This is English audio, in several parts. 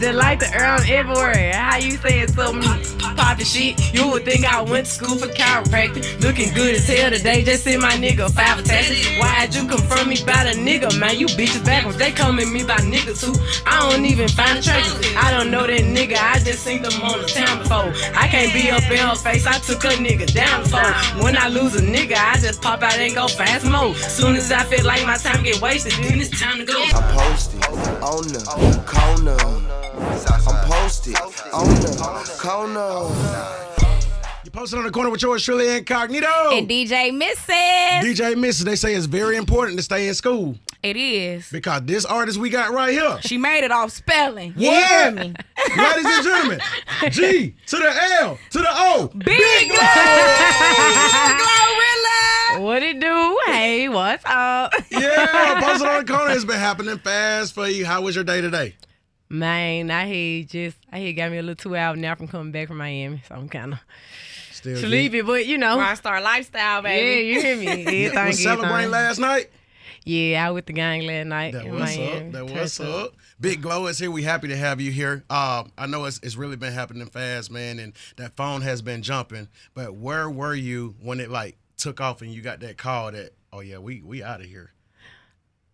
Just like the Earl everywhere. How you saying something poppin' shit? You would think I went to school for chiropractic. Looking good as hell today, just send my nigga 5 attachments. Why'd you confront me about a nigga, man? You bitches backwards. They come at me by niggas who I don't even find attractive. I don't know that nigga, I just seen them on the town before. I can't be up in her face, I took a nigga down before. When I lose a nigga, I just pop out and go fast mode. Soon as I feel like my time get wasted, then it's time to go. I'm posted on the corner. I'm posted on the corner. You posted on the corner with yours truly, Incognito. And DJ Misses. DJ Misses, they say it's very important to stay in school. It is. Because this artist we got right here. She made it off spelling. You What? hear me? Ladies and gentlemen, G to the L to the O. Big GloRilla. What it do? Hey, what's up? Yeah, posted on the corner. It's been happening fast for you. How was your day today? Man, I had got me a little 2 hours now from coming back from Miami, so I'm kind of Still sleepy, but you know. Rockstar lifestyle, baby. Yeah, you hear me. You was celebrating last night? Yeah, I with the gang last night. That in what's Miami. up. That what's up. Big Glo is here. We happy to have you here. I know it's really been happening fast, man, and that phone has been jumping. But where were you when it like took off and you got that call that, oh yeah, we out of here?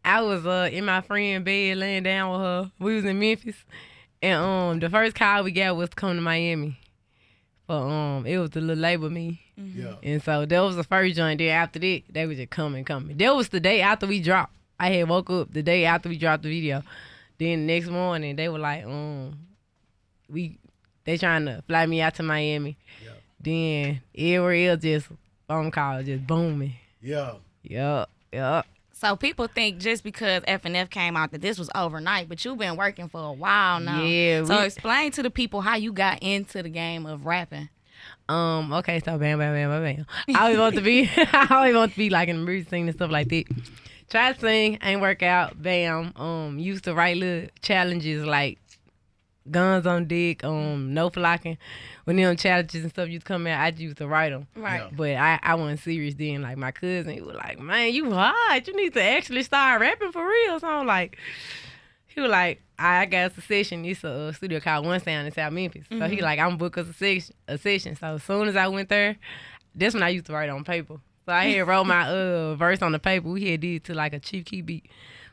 I was in my friend's bed laying down with her. We was in Memphis, and the first call we got was to come to Miami. But it was the little label me. Mm-hmm. Yeah. And so that was the first joint. Then after that, they was just coming. That was the day after we dropped. I had woke up the day after we dropped the video. Then the next morning, they were like, they trying to fly me out to Miami. Yeah. Then everywhere else just phone call just booming. Yeah. Yup. So people think just because F.N.F came out that this was overnight, but you've been working for a while now. Yeah. So explain to the people how you got into the game of rapping. Okay, so bam. I always want to be like in the music scene and stuff like that. Try to sing, ain't work out, bam. Used to write little challenges like guns on dick, no flocking. When them challenges and stuff used to come out, I used to write them. Right. Yeah. But I wasn't serious then. Like my cousin, he was like, man, you hard. You need to actually start rapping for real. So I'm like, he was like, I got a session. It's a studio called One Sound in South Memphis. Mm-hmm. So he like, I'm booked as a session. So as soon as I went there, that's when I used to write on paper. So I had wrote my verse on the paper. We had did it to like a Chief Key beat.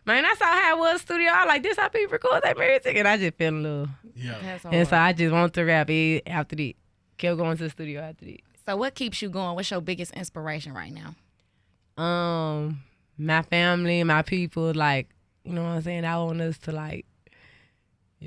Man, I saw how it was studio. I like, this how people record their music. And I just fell in love. Yeah. That's And so hard. I just wanted to rap after that. Kept going to the studio after that. So what keeps you going? What's your biggest inspiration right now? My family, my people, like, you know what I'm saying? I want us to like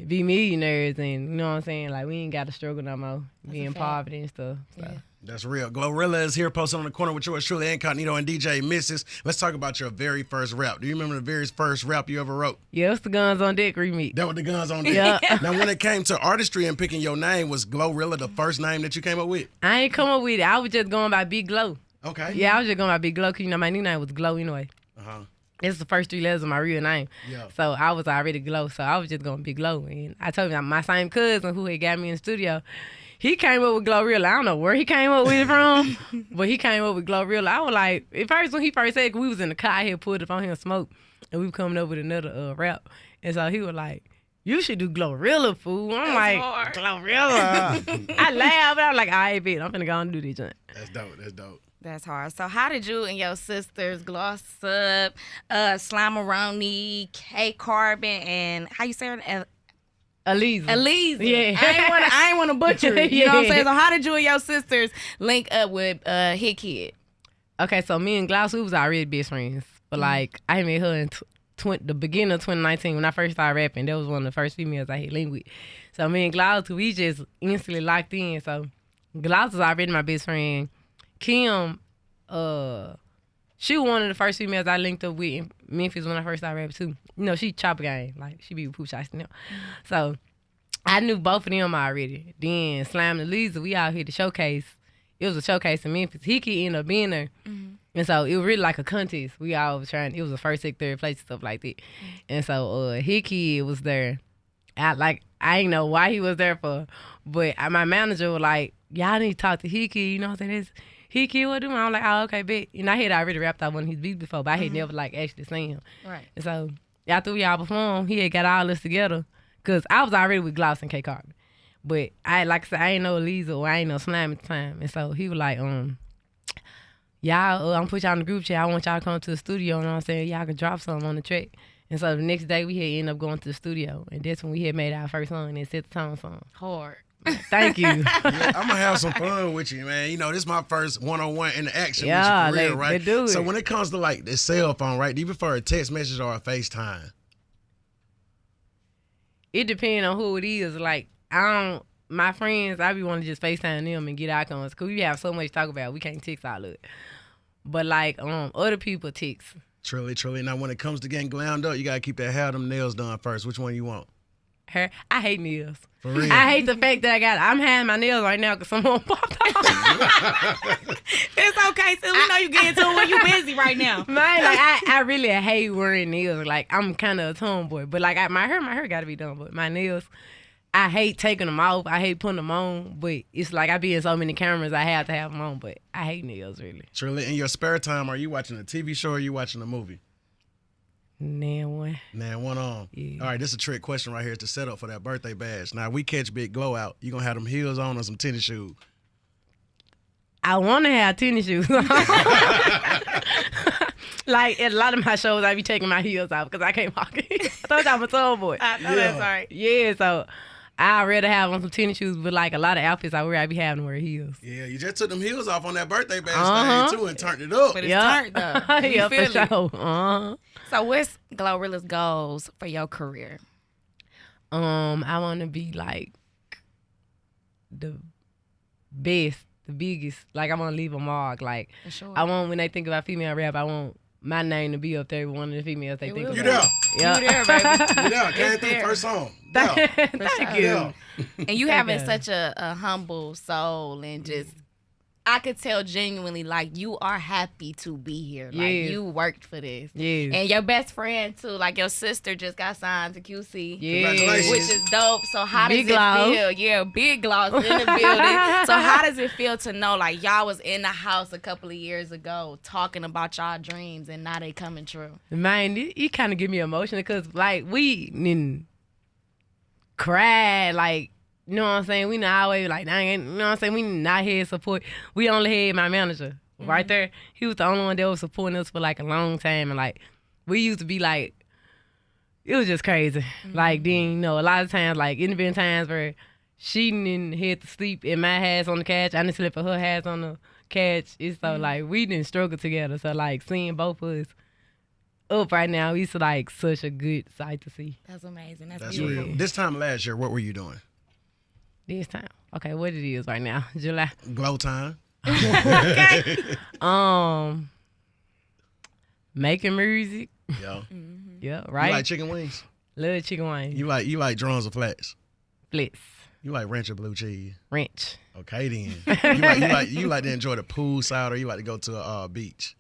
be millionaires and you know what I'm saying? Like we ain't gotta struggle no more. Be in poverty and stuff. So. Yeah. That's real. GloRilla is here, posted on the corner with yours truly, Incognito and DJ Misses. Let's talk about your very first rap. Do you remember the very first rap you ever wrote? Yeah, it's the Guns on Deck remix. That was the Guns on Deck. Yeah. Now, when it came to artistry and picking your name, was GloRilla the first name that you came up with? I ain't come up with it. I was just going by Big Glo. Okay. Yeah, I was just going by Big Glo because, you know, my new name was Glo anyway. Uh-huh. It's the first 3 letters of my real name. Yeah. So I was already Glo. So I was just going Big Glo. And I told you, my same cousin who had got me in the studio, he came up with GloRilla. I don't know where he came up with it from, but he came up with GloRilla. I was like, at first when he first said, we was in the car, I had pulled it on him smoke, and we were coming up with another rap. And so he was like, you should do GloRilla, fool. I'm like, hard. GloRilla. I laughed, but I was like, all right, bitch, I'm finna go and do this joint. That's dope. That's dope. That's hard. So how did you and your sisters gloss up, Slamaroni, K Carbon, and how you say it? Aliza. Yeah. Yeah. I ain't wanna butcher it. You know what I'm Yeah. saying? So how did you and your sisters link up with HitKidd? Okay, so me and Gloss, we was already best friends. But, like, I met her in the beginning of 2019 when I first started rapping. That was one of the first females I had linked with. So me and Gloss, we just instantly locked in. So Gloss was already my best friend. Kim, she was one of the first females I linked up with in Memphis when I first started rapping, too. You know, she chopper gang. Like, she be with Pooh Shots and them. So I knew both of them already. Then Slam and Lisa, we out here to showcase. It was a showcase in Memphis. HitKidd ended up being there. Mm-hmm. And so it was really like a contest. We all was trying. It was a first, second, third place and stuff like that. And so HitKidd was there. I ain't know why he was there for, but my manager was like, y'all need to talk to HitKidd. You know what I'm saying? HitKidd what doing? I'm like, oh, okay, bet. And I had already rapped out one of his beats before, but I had never like actually seen him. Right. And so after we all performed, he had got all this together. Because I was already with Gloss and K Carbon. But like I said, I ain't no Lisa or I ain't no Slime at the time. And so he was like, y'all, I'm gonna put y'all in the group chat. I want y'all to come to the studio. You know what I'm saying? Y'all can drop something on the track. And so the next day we had ended up going to the studio. And that's when we had made our first song and Set the Tone song. Hard. Thank you. Yeah, I'm gonna have some fun with you, man. You know, this is my first one-on-one interaction Yeah, with you for real, right? let's do it. So when it comes to like the cell phone, right? Do you prefer a text message or a FaceTime? It depends on who it is. Like, my friends, I be wanting to just FaceTime them and get icons. Because we have so much to talk about. We can't text all of it. But, like, other people text. Truly. Now, when it comes to getting glammed up, you got to keep that hair, them nails done first. Which one you want? Hair. I hate nails. For real? I hate the fact that I'm having my nails right now because someone popped off. It's okay, sis. We know you get into it when you busy right now. Man, like, I really hate wearing nails. Like, I'm kind of a tomboy. But, like, my hair got to be done. But my nails, I hate taking them off. I hate putting them on. But it's like I be in so many cameras, I have to have them on. But I hate nails, really. Truly. In your spare time, are you watching a TV show or are you watching a movie? Nan one. Nan one on. Yeah. All right, this is a trick question right here. It's the setup for that birthday bash. Now, we catch Big Glow out. You going to have them heels on or some tennis shoes? I want to have tennis shoes. Like, at a lot of my shows, I be taking my heels off because I can't walk. I told you I'm a tomboy. I know that's right. Yeah, so I'd rather have on some tennis shoes, but like a lot of outfits I wear, I be having to wear heels. Yeah, you just took them heels off on that birthday bash thing, too, and turned it up. But it's turned though. You Yeah, for feel it? sure. So what's GloRilla's goals for your career? I want to be like the best, the biggest. Like, I want to leave a mark. Like, For sure. I want, when they think about female rap, I want my name to be up there with one of the females they It think will about. You there. Yeah. You there, baby. You there. Came It's through there. first song. Yeah. Thank sure. you. Yeah. And you having Okay. such a humble soul and just, I could tell genuinely, like, you are happy to be here. Like, Yes. you worked for this. Yes. And your best friend, too, like, your sister just got signed to QC. Congratulations. Which is dope. So how Big does it gloss. feel? Yeah, big gloss in the building. So how does it feel to know, like, y'all was in the house a couple of years ago talking about y'all dreams and now they coming true? Man, it kind of give me emotional because, like, we didn't cry, like, you know what I'm saying? We not always, like, dang, you know what I'm saying? We not had support. We only had my manager right there. He was the only one that was supporting us for, like, a long time. And, like, we used to be, like, it was just crazy. Like, then, you know, a lot of times, like, it been times where she didn't had to sleep in my house on the couch. I didn't sleep at her house on the couch. It's so, like, we didn't struggle together. So, like, seeing both of us up right now, it's, like, such a good sight to see. That's amazing. That's That's beautiful. real. This time last year, what were you doing? This time. Okay, what it is right now? July. Glow time. Making music. Yeah. Yeah, You right? like chicken wings? Love chicken wings. You like drums or flats? Flits. You like ranch or blue cheese? Wrench. Okay then. you like to enjoy the pool side or you like to go to a beach?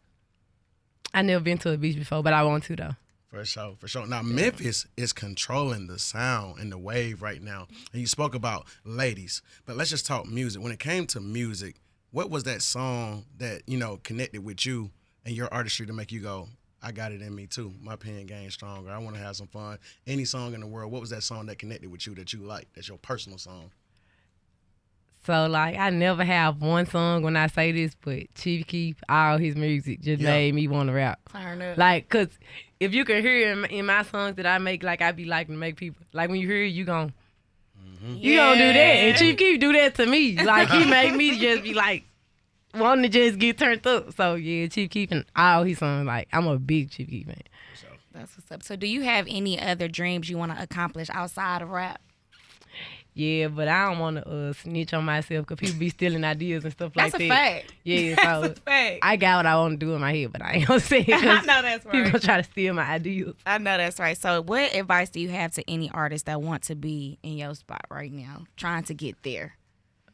I never been to a beach before, but I want to though. For sure. Now, Memphis is controlling the sound and the wave right now. And you spoke about ladies, but let's just talk music. When it came to music, what was that song that, you know, connected with you and your artistry to make you go, I got it in me too. My pen game stronger. I want to have some fun. Any song in the world, what was that song that connected with you that you like? That's your personal song. So, like, I never have one song when I say this, but Chief Keef, all his music just made me want to rap. Turn up. Like, because if you can hear in my songs that I make, like, I be liking to make people. Like, when you hear it, you gon' you gonna do that. And Chief Keef do that to me. Like, he made me just be, like, wanting to just get turned up. So, yeah, Chief Keef and all his songs, like, I'm a big Chief Keef fan. That's what's up. So do you have any other dreams you want to accomplish outside of rap? Yeah, but I don't want to snitch on myself because people be stealing ideas and stuff like That's that. a fact. Yeah, That's so a fact. I got what I want to do in my head, but I ain't gonna say it. I know that's People right. gonna try to steal my ideas. I know that's right. So what advice do you have to any artist that want to be in your spot right now, trying to get there?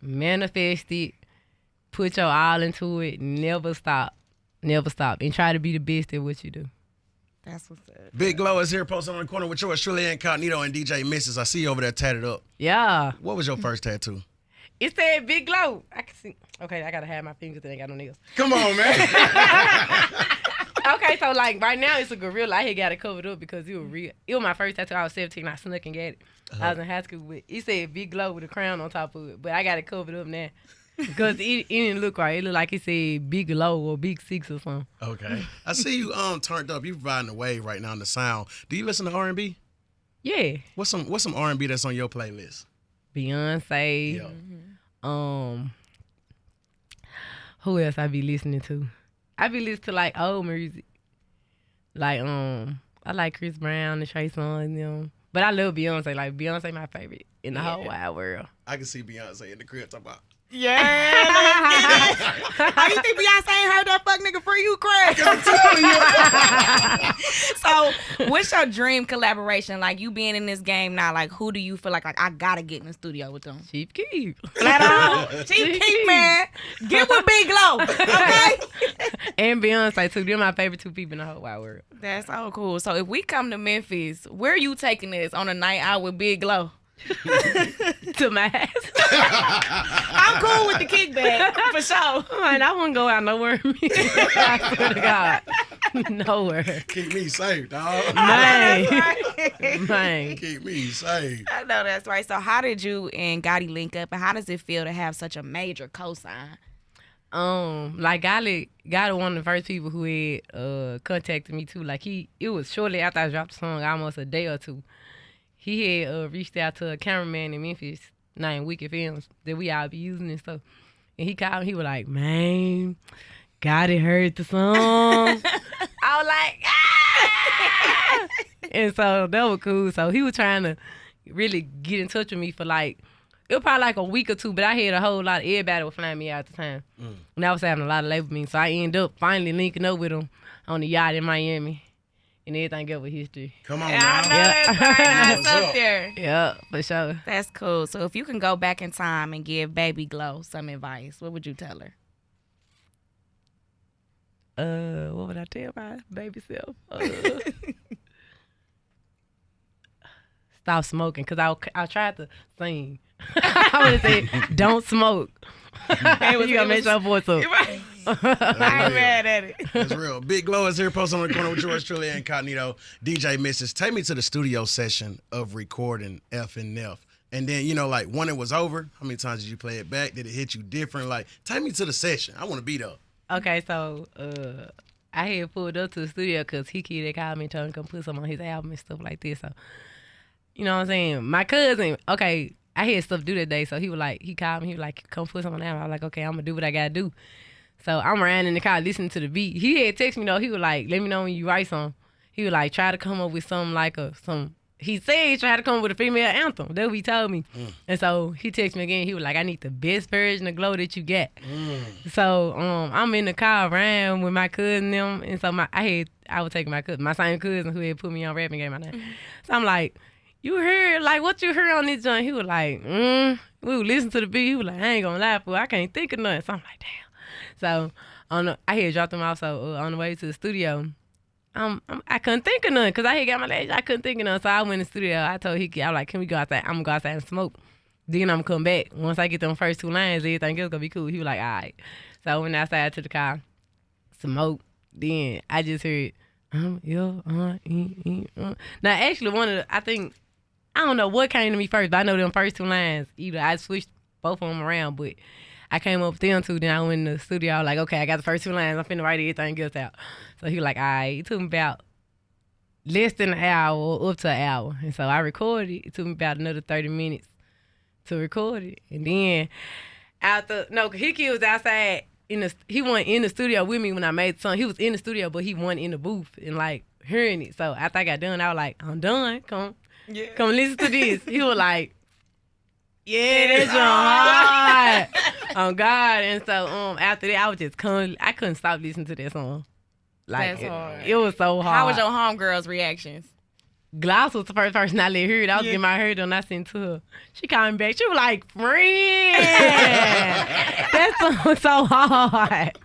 Manifest it, put your all into it, never stop, and try to be the best at what you do. That's what's up. Big Glow is here posted on the corner with yours, truly Incognito and DJ Misses. I see you over there tatted up. Yeah, What was your first tattoo? it said Big Glow. I can see. Okay, I gotta have my fingers. They ain't got no nails. Come on, man. Okay, so like right now it's a GloRilla. I had got it covered up because it was real. It was my first tattoo. I was 17. I snuck and got it. I was in high school, but it said Big Glow with a crown on top of it. But I got it covered up now because it didn't look right. It looked like it said Big Low or Big Six or something. Okay. I see you turned up. You providing the wave right now in the sound. Do you listen to R&B? Yeah. What's some R&B that's on your playlist? Beyonce. Yeah. Who else I be listening to? I be listening to like old music. Like I like Chris Brown and Trey Songz, you know. But I love Beyonce. Like Beyonce my favorite in the whole wide world. I can see Beyonce in the crib talking about. Yeah. How you think Beyonce ain't heard that fuck nigga free you, Craig? I'm telling you. So, what's your dream collaboration? Like, you being in this game now, like, who do you feel like I gotta get in the studio with them? Chief Keef. Flat out. Chief Keef, man. Get with Big Glow, okay? And Beyonce, too. They're my favorite two people in the whole wide world. That's so cool. So, if we come to Memphis, where are you taking us on a night out with Big Glow? To my house. I'm cool with the kickback, for sure. Man, I wouldn't go out nowhere. I swear to God. Nowhere. Keep me safe, dog. Man. Right. Man. Keep me safe. I know that's right. So how did you and Gotti link up, and how does it feel to have such a major cosign? Like Gotti one of the first people who had contacted me too. Like it was shortly after I dropped the song, almost a day or two. He had reached out to a cameraman in Memphis named Wicked Films that we all be using and stuff. And he called me, he was like, man, Gotti heard the song. I was like, ah! And so that was cool. So he was trying to really get in touch with me for like, it was probably like a week or two, but I had a whole lot of everybody was flying me out at the time. And I was having a lot of labor meetings. So I ended up finally linking up with him on the yacht in Miami. And everything got with history. Come on I now. know that's right. That's What's up up? there. Yeah, for sure. That's cool. So if you can go back in time and give Baby Glow some advice, what would you tell her? What would I tell my baby self? Stop smoking, because I tried to sing. I would have said, don't smoke. You gotta make your voice up. I ain't mad at it. That's real. Big Glow is here, posted on the corner with yours truly, Incognito. DJ Misses. Take me to the studio session of recording F.N.F. And then, you know, like, when it was over, how many times did you play it back? Did it hit you different? Like, take me to the session. I want to be there. Okay, so I had pulled up to the studio because HitKidd had called me and told him to come put some on his album and stuff like this. So, you know what I'm saying? My cousin, okay, I had stuff to do that day, so he called me, he was like, come put some on the album. I was like, okay, I'm going to do what I got to do. So I'm around in the car listening to the beat. He had texted me though. He was like, let me know when you write something. He was like, try to come up with something like he said he tried to come up with a female anthem. That's what he told me. And so he texted me again. He was like, I need the best version of Glow that you got. So I'm in the car around with my cousin and them. And so I was taking my same cousin who had put me on rapping game my name. So I'm like, you heard, like, what you heard on this joint? He was like, we would listen to the beat. He was like, I ain't gonna lie, fool, I can't think of nothing. So I'm like, damn. So I had dropped them off. So on the way to the studio, I couldn't think of none because I had got my legs. I couldn't think of none. So I went in the studio. I told HitKidd, I was like, can we go outside? I'm gonna go outside and smoke. Then I'm gonna come back. Once I get them first two lines, everything else gonna be cool. He was like, all right. So I went outside to the car, smoke. Then I just heard, Now actually I don't know what came to me first, but I know them first two lines. Either I switched both of them around, but I came up with them two, then I went in the studio. I was like, okay, I got the first two lines. I'm finna write everything else out. So he was like, all right. It took me about less than an hour, up to an hour. And so I recorded it. It took me about another 30 minutes to record it. And then HitKidd was outside. He wasn't in the studio with me when I made the song. He was in the studio, but he wasn't in the booth and like hearing it. So after I got done, I was like, I'm done. Come listen to this. He was like, yeah, that's hard. Oh God. And so after that, I was just I couldn't stop listening to that song. Like That's hard. It was so hard. How was your homegirls' reactions? Gloss was the first person I let hear it. I was getting my hair done. I sent to her. She called me back. She was like, friend. That song was so hard.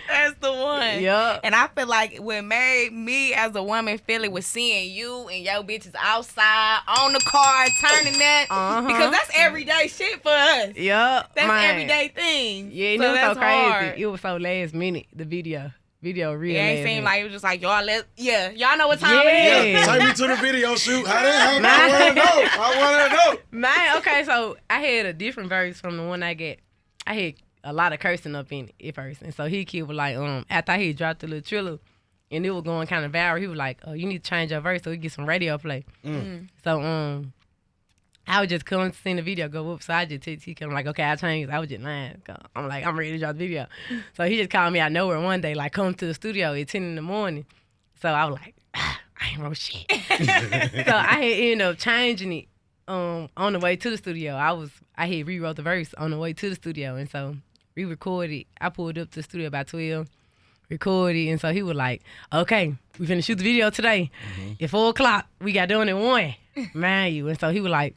That's the one. Yup. And I feel like what made me as a woman feel it was seeing you and your bitches outside on the car turning that. Because that's everyday shit for us. Yup. That's everyday thing. Yeah, it so was so that's crazy. hard. It was so last minute, the video Video real. It ain't last seem minute. like it was just like y'all y'all know what time it Yeah. is. Yeah, take me to the video shoot. How that happen? I want to know. Man, okay, so I had a different verse from the one I got. I had a lot of cursing up in it at first. And so HitKidd was like, after he dropped the little trailer and it was going kind of viral, he was like, oh, you need to change your verse so we get some radio play. So I would just come to see the video go up. So I just text him like, okay, I changed. I was just lying. I'm like, I'm ready to drop the video. So he just called me out of nowhere one day, like, come to the studio at 10 in the morning. So I was like, I ain't wrote shit. So I had ended up changing it on the way to the studio. I had rewrote the verse on the way to the studio. And so we recorded. I pulled up to the studio about 12, recorded. And so he was like, okay, we finna shoot the video today. At 4 o'clock, we got done at 1. Man, you. And so he was like,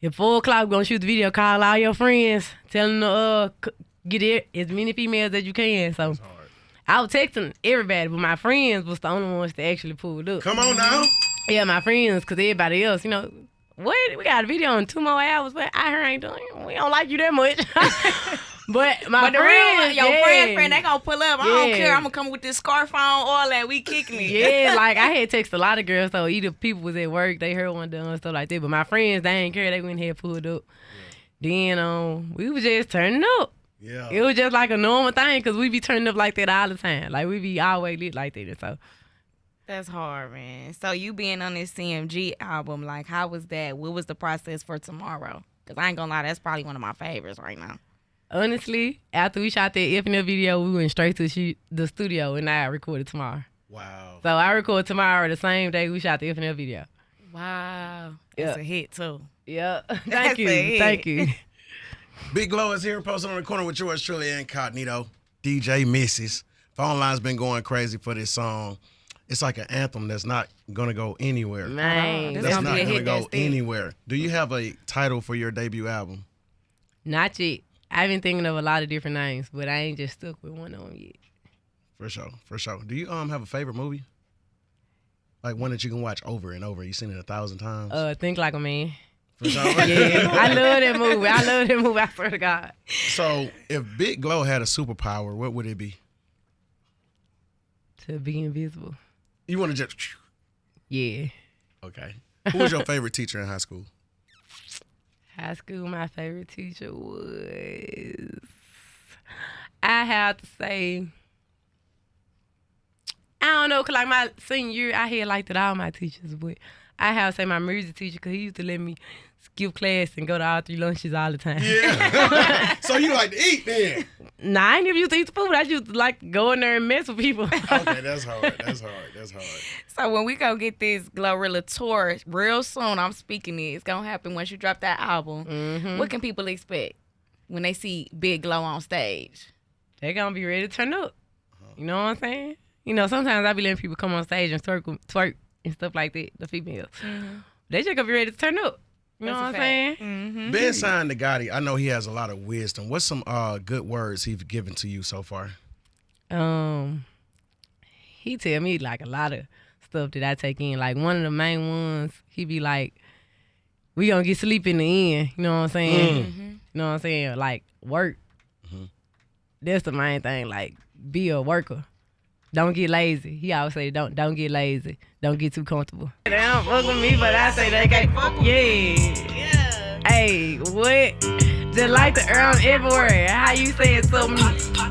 at 4 o'clock, we're going to shoot the video. Call all your friends. Tell them to get it as many females as you can. So I was texting everybody, but my friends was the only ones that actually pulled up. Come on now. Yeah, my friends, because everybody else, what? We got a video in 2 more hours, but I heard ain't doing it. We don't like you that much. But my But the friends, real friend, they gonna pull up. I don't care. I'm gonna come with this scarf on, all that. We kicking it. Yeah, like I had texted a lot of girls, so either people was at work, they heard one done stuff like that. But my friends, they ain't care. They went ahead and pulled up. Then we was just turning up. Yeah. It was just like a normal thing because we be turning up like that all the time. Like we be always lit like that. So That's hard, man. So you being on this CMG album, like how was that? What was the process for Tomorrow? Because I ain't gonna lie, that's probably one of my favorites right now. honestly, after we shot that F.N.F video, we went straight to the studio and I recorded Tomorrow. Wow. So I recorded Tomorrow the same day we shot the F.N.F video. Wow. Yeah. It's a hit, too. Yeah. That's Thank you. a hit. Thank you. Big Glow is here, posted on the corner with yours truly, Incognito, DJ Misses. Phone line's been going crazy for this song. It's like an anthem that's not gonna go anywhere. Man. This That's gonna not be a gonna hit go that's thick. anywhere. Do you have a title for your debut album? Not yet. I've been thinking of a lot of different names, but I ain't just stuck with one of them yet. For sure, for sure. Do you have a favorite movie? Like one that you can watch over and over. You seen it 1,000 times. Think Like a Man. For sure. Yeah, I love that movie. I swear to God. So if Big Glow had a superpower, what would it be? To be invisible. You want to just... Yeah. Okay. Who was your favorite teacher in high school? High school, my favorite teacher was... I have to say... I don't know, because like my senior year, I had liked it all my teachers, but I have to say my music teacher, because he used to let me skip class and go to all 3 lunches all the time. Yeah. So you like to eat then? Nah, I ain't never used to eat the food. I used to like to go in there and mess with people. Okay, that's hard. That's hard. That's hard. So when we go get this GloRilla tour real soon, I'm speaking it. It's going to happen once you drop that album. Mm-hmm. What can people expect when they see Big Glow on stage? They gonna be ready to turn up. You know what I'm saying? You know, sometimes I be letting people come on stage and twerk and stuff like that, the females. Mm-hmm. They just gonna be ready to turn up. You know what I'm saying? Mm-hmm. Being signed to Gotti, I know he has a lot of wisdom. What's some good words he's given to you so far? He tell me like a lot of stuff that I take in. Like one of the main ones, he be like, we gonna get sleep in the end. You know what I'm saying? Mm-hmm. You know what I'm saying? Like work. Mhm. That's the main thing. Like be a worker. Don't get lazy. He always say don't get lazy. Don't get too comfortable. They don't fuck with me, but I say they can't fuck with me. Yeah. Hey, what? Just like the earn everywhere. How you say it so me?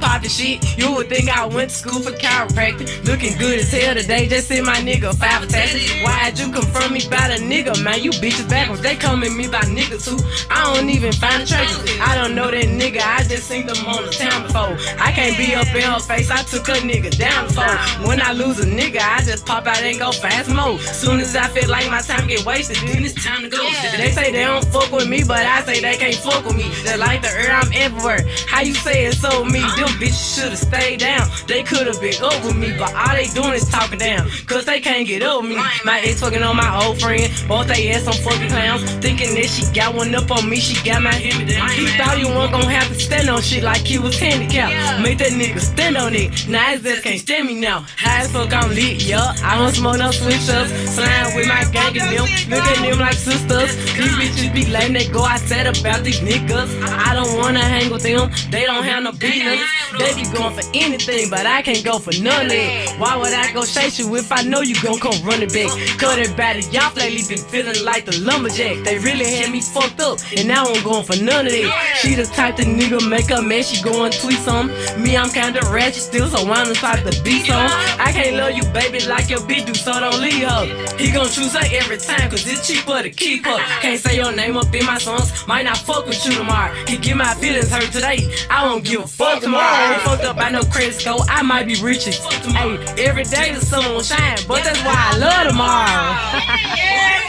Poppin' shit. You would think I went to school for chiropractic. Looking good as hell today. Just send my nigga 5 attachments. Why'd you confront me about a nigga, man? You bitches backwards. They come at me about niggas who I don't even find attractive. I don't know that nigga. I just seen them on the town before. I can't be up in her face. I took her nigga down before. When I lose a nigga, I just pop out and go fast mode. Soon as I feel like my time get wasted, then it's time to go. They say they don't fuck with me, but I say they can't fuck with me. Just like the earn, I'm everywhere. How you say it so me? Them bitches should've stayed down. They could've been up with me, but all they doing is talking down. Cause they can't get up with me. My ex fucking on my old friend. Both they ass some fucking clowns. Thinking that she got one up on me, she got my hand down. He thought he wasn't gonna have to stand on shit like he was handicapped. Make that nigga stand on it. Now his ass can't stand me now. High as fuck, I'm lit, yup. I don't smoke no switch ups. Slime with my gang and them. Look at them like sisters. These bitches be letting they go outside about these niggas. I don't wanna hang with them. They don't have no business. They be going for anything, but I can't go for none of it. Why would I go chase you if I know you gon' come running back? Cut it back, y'all lately been feeling like the lumberjack. They really had me fucked up, and now I'm going for none of that. She the type the nigga make a mess, she go and tweet some. Me, I'm kinda ratchet still, so I'm the type to be some. I can't love you, baby, like your bitch do, so don't leave her. He gon' choose her every time, cause it's cheaper to keep her. Can't say your name up in my songs, might not fuck with you tomorrow. He get my feelings hurt today, I won't give a fuck tomorrow. I ain't fucked up by no credit score, I might be rich as fuck tomorrow. Hey, every day the sun won't shine, but that's why I love tomorrow.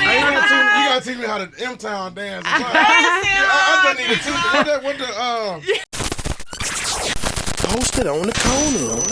Hey, you gotta teach me how to M-Town dance. I just need to teach what the Posted on the corner.